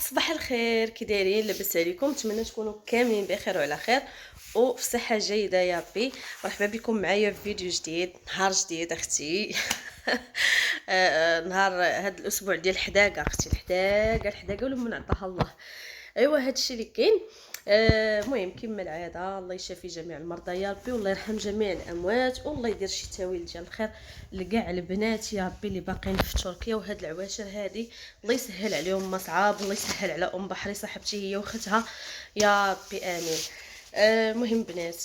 صباح الخير، كي دايرين؟ لاباس عليكم؟ نتمنى تكونوا كاملين بخير وعلى خير وفي صحه جيده يا ربي. مرحبا بكم معايا في فيديو جديد، نهار جديد اختي. نهار هذا الاسبوع ديال الحداقه اختي، الحداقه ولا من عطاها الله. ايوا هادشي اللي كاين. المهم كما العاده، الله يشافي جميع المرضى يا ربي، والله يرحم جميع الاموات، والله يدير شي تاويل ديال الخير لكاع البنات يا ربي اللي باقيين في تركيا وهاد العواشر هادي. الله يسهل عليهم مصعاب، الله يسهل على ام بحري صاحبتي هي واختها يا ربي امين. المهم بنات،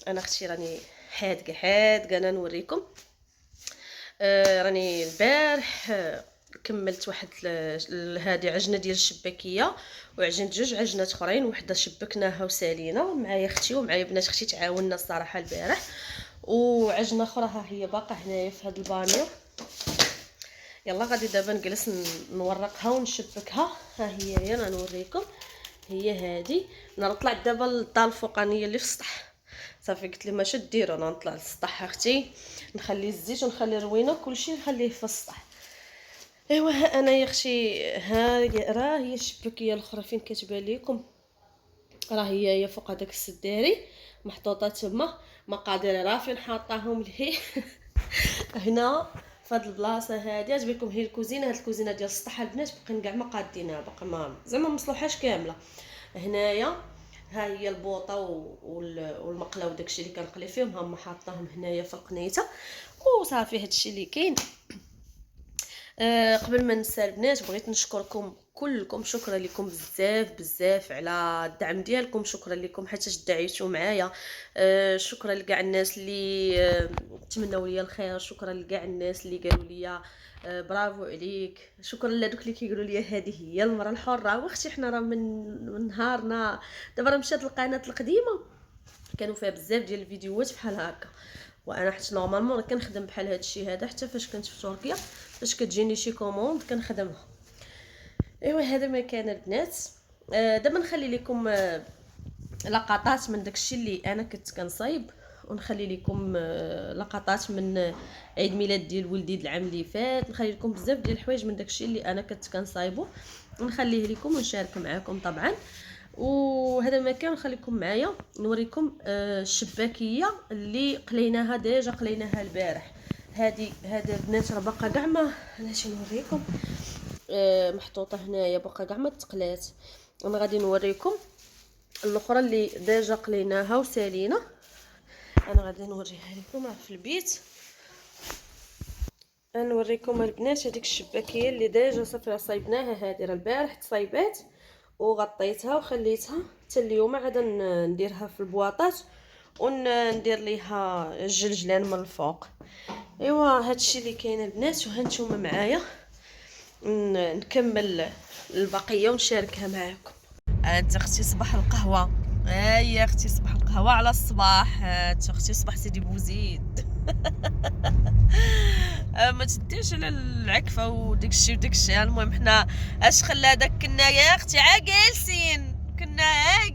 انا اختي راني حادقه انا نوريكم. راني البارح كملت واحد هذه عجنه ديال الشباكيه، وعجنت جوج عجنات اخرين، وحده شبكناها وسالينا معايا اختي ومعايا بنات اختي، تعاوننا الصراحه البارح. وعجنه اخرى ها هي باقا هنايا في هذا البانيو. يلا غادي دابا نجلس نورقها ونشبكها. ها هي انا نوريكم، هي هذه. نطلع دابا للدار الفوقانيه اللي في السطح. صافي قلت لي ماشي ديروا، انا نطلع للسطح اختي، نخلي الزيت ونخلي الروينه كلشي نخليه في السطح. ايوا ها انا يا اختي، راه هي الشبكيه الاخرى فين كتبان لكم، راه هي فوق هذاك السداري محطوطه تما. مقادير راه فين حاطاهم لهي. هنا فهاد البلاصه هادي تبيكم هي الكوزينه، هاد الكوزينه ديال السطح البنات باقيين كاع ما قادينها، باقا ما زعما مصلوحاش كامله. هنايا ها هي البوطه والمقله وداكشي اللي كنقلي فيهم، هما حاطاهم هنايا في القنيته. وصافي هادشي اللي كاين. قبل ما ننسى البنات، بغيت نشكركم كلكم، شكرا لكم بزاف على الدعم ديالكم، شكرا لكم حيت دعيتوا معايا. شكرا لكاع الناس اللي تمنوا لي الخير، شكرا لكاع الناس اللي قالوا لي برافو عليك، شكرا لهادوك اللي كيقولوا لي هذه هي المراه الحره. واختي حنا راه من نهارنا دابا راه مشات القناه القديمه كانوا فيها بزاف ديال الفيديوهات بحال هكا، وانا حيت نورمالمون كنخدم بحال هذا الشيء هذا حتى فاش كنت في تركيا، فاش كتجيني شي كوموند كنخدمها. ايوا هذا ما كان البنات. دابا نخلي لكم لقطات من داكشي اللي انا كنت كنصايب، ونخلي لكم لقطات من عيد ميلاد ديال ولدي العام اللي فات، نخلي لكم بزاف ديال الحوايج من داكشي اللي انا كنت كنصايبو ونخليه لكم ونشارك معكم طبعا. وهذا ما كان، نخليكم معايا نوريكم الشباكيه اللي قليناها ديجا، قليناها البارح. هذا البنات راه باقا كاع ما علاش نوريكم. محطوطه هنايا باقا كاع ما تقلات. انا غادي نوريكم الاخرى اللي ديجا قليناها وسالينا، انا غادي نوريها لكم في البيت. نوريكم البنات هذيك الشباكيه اللي ديجا صافي صايبناها، هذه راه البارح تصايبات وغطيتها وخليتها حتى اليوم، عاد نديرها في البواطات وندير ليها الجلجلان من الفوق. ايوا هادشي اللي كاين البنات، وهانتوما معايا نكمل البقيه ونشاركها معكم. انت اختي صباح القهوه، يا اختي صباح القهوه على الصباح. انت اختي صباح سيدي بوزيد. ما تديش على العكفه وداكشي المهم حنا اش خلى داك كنا يا اختي جالسين،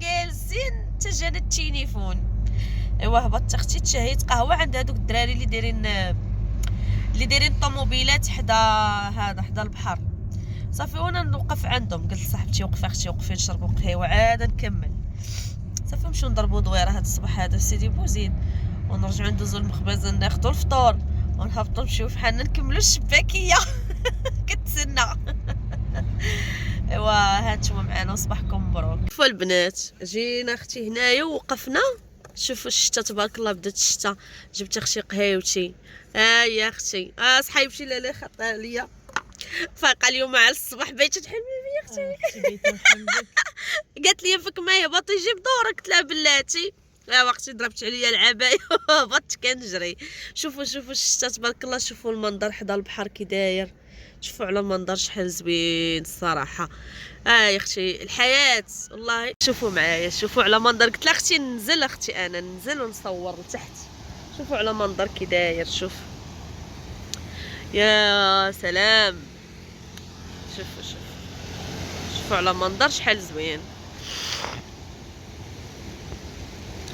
جالسين حتى جانا التليفون. ايوا هبطت اختي تشهيت قهوه عند هذوك الدراري اللي دايرين الطوموبيلات حدا البحر. صافي وانا نوقف عندهم، قلت لصاحبتي وقفي اختي وقفي نشربوا قهوه عاد نكمل. صافي نمشيو نضربوا دويره هذا الصباح هذا في سيدي بوزيد، ونرجعوا ندوزو المخبزه ناخذوا الفطور ونهبطوا نمشيو في حالنا نكملوا الشباكيه. كتسنى. ايوا هانتوما معنا وصباحكم مبروك. شوفوا البنات، جينا اختي هنايا ووقفنا، شوفوا الشتا تبارك الله، بدات الشتا. جبت اختي قهيوتي، يا اختي صحيبتي لاله خطا ليا فايقه اليوم على الصباح بايته تحلمي بيا اختي. قالت لي فك ما يهبط يجيب دورك، قلت لها بلاتي لا وقتي ضربت عليا العبايه هبطت كنجري. شوفوا الشتا تبارك الله، شوفوا المنظر حدا البحر كي داير، شوفوا على المنظر شحال زوين الصراحه. يا اختي الحياه والله. شوفوا معايا، شوفوا على منظر، قلت لها اختي ننزل، اختي انا ننزل ونصور لتحت. شوفوا على منظر كي داير، يا سلام. شوفوا على منظر شحال زوين.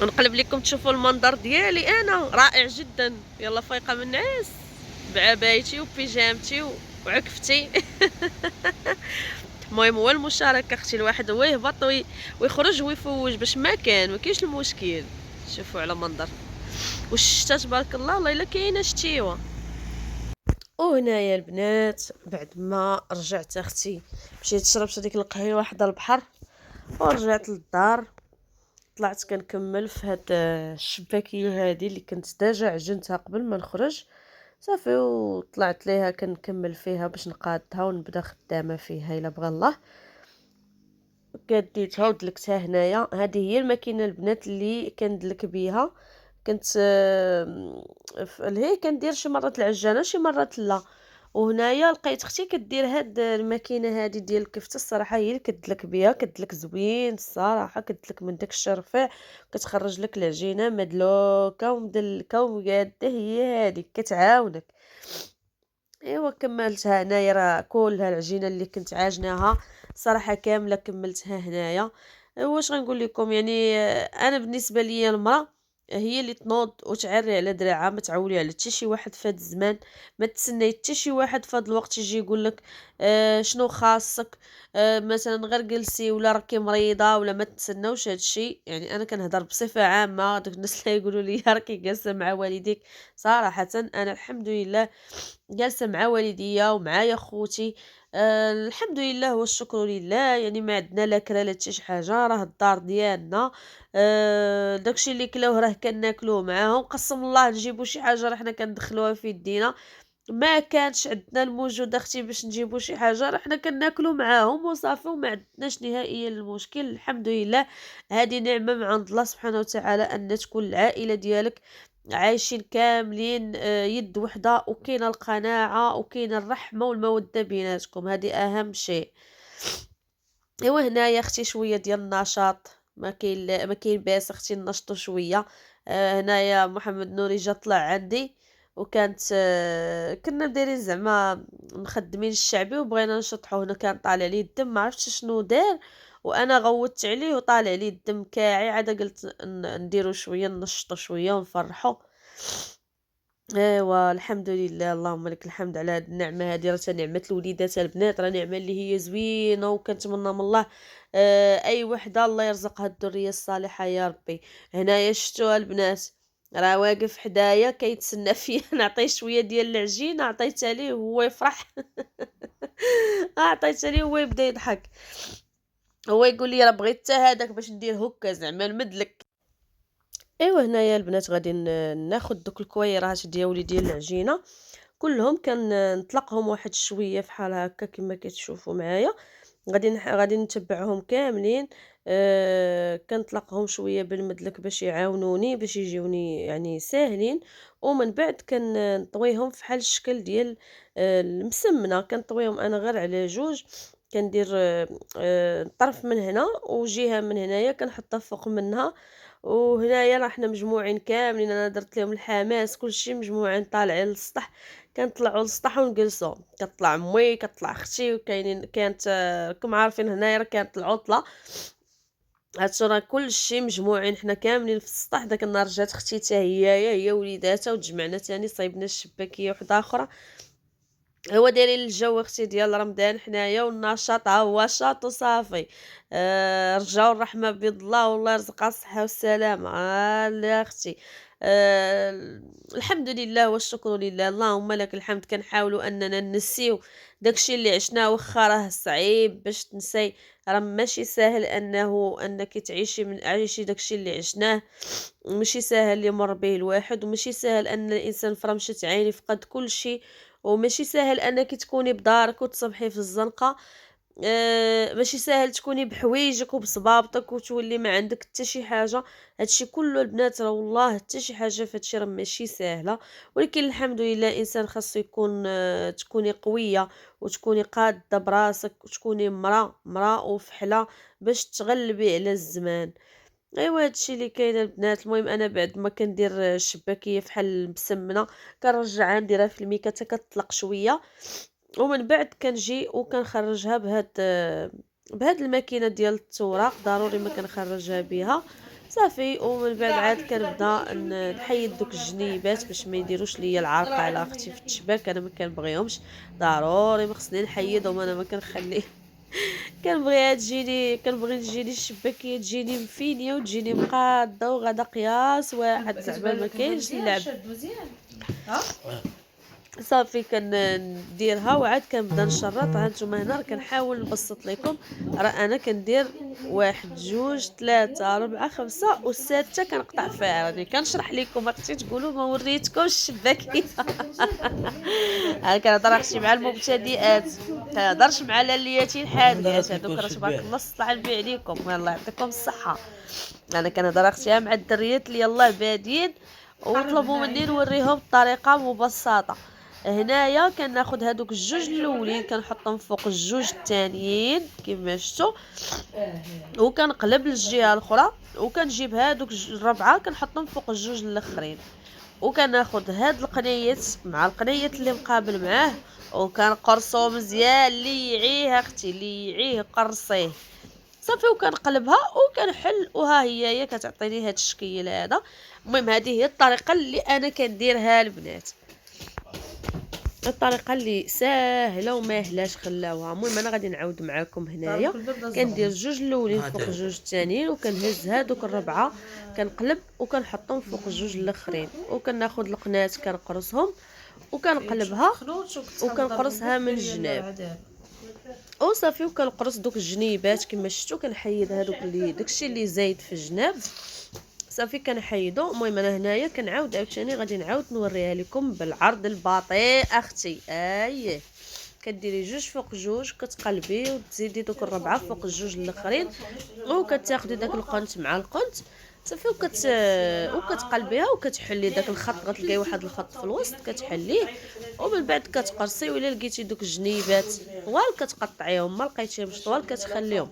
ونقلب لكم تشوفوا المنظر ديالي انا رائع جدا. يلا فايقه من النعاس بعبايتي وبيجامتي وعكفتي. المهم هو المشاركه اختي، الواحد هو يهبط ويخرج ويفوج باش ما كاينش المشكل. شوفوا على منظر والشتا تبارك الله، والله الا كاينه شتيوه. وهنايا البنات بعد ما رجعت اختي مشيت شربت هذيك القهوه واحده البحر ورجعت للدار. طلعت كنكمل في هاد الشباكيه هذه اللي كنت ديجا عجنتها قبل ما نخرج صافي، وطلعت ليها كنكمل فيها باش نقادها ونبدا خدامه فيها الا بغى الله. كديتها ودلكتها هنايا. هذه هي الماكينه البنات اللي كندلك بيها. كنت هي كندير شي مرات العجانه شي مرات لا. وهنايا لقيت اختي كدير هاد الماكينه هذه ديال الكفته، الصراحه هي اللي كدلك بها، كدلك زوين الصراحه، كدلك من داك الشي رفيع، كتخرج لك العجينه مدلوكه ومدلكه وقاده. هي هذيك كتعاونك. ايوا كملتها هنايا، راه كلها العجينه اللي كنت عاجناها صراحه كامله كملتها هنايا. واش غنقول لكم يعني، انا بالنسبه لي المراه هي اللي تنوض وتعري على دراعها، ما تعولي على حتى شي واحد في هذا الزمان، ما تسناي حتى شي واحد في هذا الوقت يجي يقول لك شنو خاصك، مثلا غير جلسي ولا راكي مريضه ولا ما تسناوش هذا الشيء. يعني انا كنهضر بصفه عامه، دوك الناس اللي يقولوا لي راكي جالسه مع والديك، صراحه انا الحمد لله جالسة مع والديا ومعايا خوتي. الحمد لله والشكر لله، يعني ما عندنا لا كرا لا حتى شي حاجة، راه الدار ديالنا. داكشي اللي كلاوه راه كناكلوه معاهم، قسم الله نجيبو شي حاجة راه حنا كندخلوها في يدينا. ما كانش عندنا الموجود اختي باش نجيبو شي حاجة راه حنا كناكلو معاهم وصافي، وما عندناش نهائيا المشكل الحمد لله. هذه نعمة من عند الله سبحانه وتعالى، ان تكون العائلة ديالك عايشين كاملين يد وحده، وكاينه القناعه وكاينه الرحمه والموده بيناتكم، هذه اهم شيء. ايوا هنايا اختي شويه ديال النشاط، ما كاين باس اختي ننشطوا شويه. هنايا محمد نوري جا طلع عندي، وكانت كنا دايرين زعما مخدمين الشعبي وبغينا نشطحو. هنا كان طالع لي الدم، ما عرفتش شنو دار، وانا غوتت عليه وطالع لي الدم كاعي. عاد قلت نديرو شويه ننشطو شويه ونفرحو. ايوا الحمد لله، اللهم لك الحمد على هاد النعمه هذه، راه نعمه الوليدات البنات، راه نعمه اللي هي زوينه وكنتمنى من الله اي وحده الله يرزقها الذريه الصالحه يا ربي. هنايا شفتوها البنات، راه واقف حدايا كيتسنى فيا نعطيه شويه ديال العجين، عطيتها ليه وهو يفرح. عطيتها ليه وهو يبدا يضحك، هو يقول لي راه بغيت حتى هذاك باش ندير هكا زعما نمدلك. ايوا هنايا البنات غادي ناخد دوك الكويرات ديالي ديال العجينه كلهم، نطلقهم واحد شويه فحال هكا كما كتشوفوا معايا. غادي نتبعهم كاملين. كنطلقهم شويه بالمدلك باش يعاونوني باش يجيوني يعني ساهلين. ومن بعد كنطويهم فحال الشكل ديال المسمنه. كنطويهم انا غير على جوج، كندير طرف من هنا وجهه من هنايا كنحطها فوق منها. وهنايا راه حنا مجموعين كاملين، انا درت لهم الحماس كلشي مجموعين طالعين للسطح. كنطلعوا للسطح ونجلسوا، كطلع امي كطلع اختي، وكاينين كانت راكم عارفين هنايا راه كانت العطله. هادشي راه كلشي مجموعين حنا كاملين في السطح. داك النهار جات اختي حتى هي وليداتها، وتجمعنا تاني صايبنا الشباكيه وحده اخرى. هو دايرين الجو اختي ديال رمضان حنايا، والنشاط ها هو شاط وصافي. رجاو الرحمه بيض الله والله يرزقها الصحه والسلامه. لا اختي، الحمد لله والشكر لله، اللهم لك الحمد. كنحاولوا اننا ننسيو داكشي اللي عشناه، واخا راه صعيب باش تنسي، راه ماشي ساهل انك تعيشي من عيشي داكشي اللي عشناه. ماشي ساهل يمر به الواحد، وماشي ساهل ان الانسان في رمشة عين يفقد كل شيء، وماشي ساهل انك تكوني بدارك وتصبحي في الزنقه. ماشي ساهل تكوني بحوايجك وبصبابطك وتولي ما عندك حتى شي حاجه. هادشي كله البنات راه والله حتى شي حاجه في هادشي راه ماشي ساهله. ولكن الحمد لله الانسان خاصو يكون تكوني قويه وتكوني قاده براسك وتكوني مراه وفحله باش تغلبي على الزمان. ايوا هادشي اللي كاين البنات. المهم انا بعد ما كندير الشباكيه فحال المسمنه كنرجعها نديرها في الميكا حتى كتطلق شويه، ومن بعد كنجي وكنخرجها بهاد الماكينه ديال التوراق، ضروري ما كنخرجها بها صافي. ومن بعد عاد كنبدا نحيد دوك الجنيبات باش ما يديروش ليا العرقه على اختي في التشباك، انا ما كنبغيهمش، ضروري ما خصني نحيدهم، انا ما كنخليه. كنبغي تجيني الشباكيه تجيني مفينيه وتجيني مقاده وغدا قياس واحد، زعما ما كاينش اللعب. شاد مزيان. ها صافي كنديرها وعاد كنبدا نشرط. ها نتوما هنا راه كنحاول نبسط لكم. راه انا كندير واحد جوج ثلاثة أربعة خمسة والسادسة كنقطع فيها. راني كنشرح لكم، اختي تقولوا ما وريتكمش الشباكية. انا كنهضر اختي مع المبتدئات، كنهضرش مع لالياتي الحادقات هذوك راه تبارك الله الصلاح على عليكم الله يعطيكم الصحة. انا كنهضر اختي مع الدريات اللي يلاه بادين وطلبوا مني نوريهم الطريقه مبسطه. هنايا كناخذ هادوك الجوج الاولين كنحطهم فوق الجوج الثانيين كما شفتوا، وكنقلب للجهه الاخرى، وكنجيب هادوك الربعه كنحطهم فوق الجوج الاخرين، وكناخذ هاد القنيت مع القنيت اللي مقابل معاه وكنقرصو مزيان ليعيه اختي ليعيه قرصيه صافي، وكنقلبها وكنحل. وها هي كتعطيني هاد الشكل هذا. المهم هذه هي الطريقه اللي انا كنديرها البنات، الطريقه اللي ساهله وما يهلاش خلاوها. المهم انا غادي نعاود معاكم. هنايا كندير جوج الاولين فوق جوج الثانيين، وكنهز هادوك الربعه كنقلب وكنحطهم فوق الجوج الاخرين، وكناخذ القناه كنقرصهم وكنقلبها وكنقرصها من الجناب وصافي، وكنقرص دوك الجنيبات كما شفتوا. كنحيد هادوك اللي داكشي اللي زايد في الجناب صافي كنحيدو. المهم انا هنايا كنعاود عاوتاني غادي نعاود نوريها لكم بالعرض البطيء اختي. اييه كديري جوج فوق جوج كتقلبي وتزيدي دوك الربعه فوق الجوج الاخرين، وكتاخدي داك القنت مع القنت صافي وكتقلبيها وكتحلي داك الخط. غتلقاي واحد الخط في الوسط كتحليه، ومن بعد كتقرصي. وإلا لقيتي دوك الجنيبات طوال كتقطعيهم، ما لقيتيهمش طوال كتخليهم.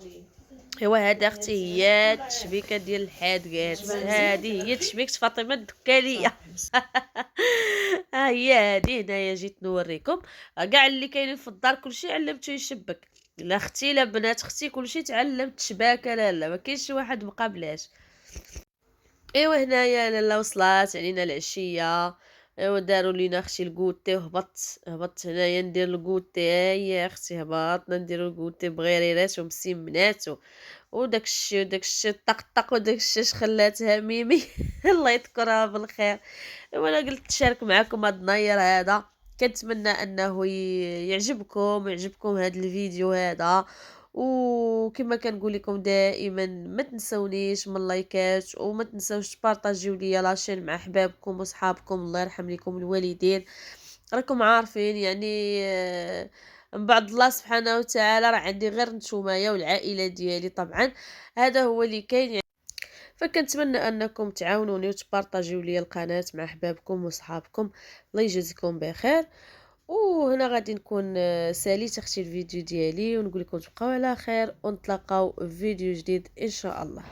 ايوا هذا اختي هي التشبيكه ديال الحادقات، هذه هي تشبيكه فاطمه الدكاليه. ها هي هذه هنايا جيت نوريكم. كاع اللي كاينين في الدار كلشي علمتو يشبك، لا اختي لا بنات اختي كلشي تعلمت شباكه. لا ما كاينش شي واحد مقابلاش. ايوا هنايا لاله وصلات علينا العشيه. ايوا داروا لينا اختي الكوتي هبطت هنايا ندير الكوتي. هيا اختي هبطنا نديرو الكوتي بغيريرات ومسمنات وداكشي الطقطق وداكشي خلاتها ميمي. الله يذكرها بالخير. ايوا انا قلت نشارك معكم هاد النهار هذا. كنتمنى انه يعجبكم هذا الفيديو هذا. وكما كنقول لكم دائما ما تنسونيش من اللايكات، وما تنسوش تبارطاجيو ليا لاشين مع احبابكم وصحابكم. الله يرحم لكم الوالدين. راكم عارفين يعني من بعد الله سبحانه وتعالى راه عندي غير نتومايا والعائله ديالي طبعا. هذا هو اللي كاين يعني. فكنتمنى انكم تعاونوني وتبارطاجيو لي القناه مع احبابكم وصحابكم. الله يجازيكم بخير. وهنا غادي نكون ساليت اختي الفيديو ديالي ونقول لكم تبقاو على خير ونتلاقاو في فيديو جديد ان شاء الله.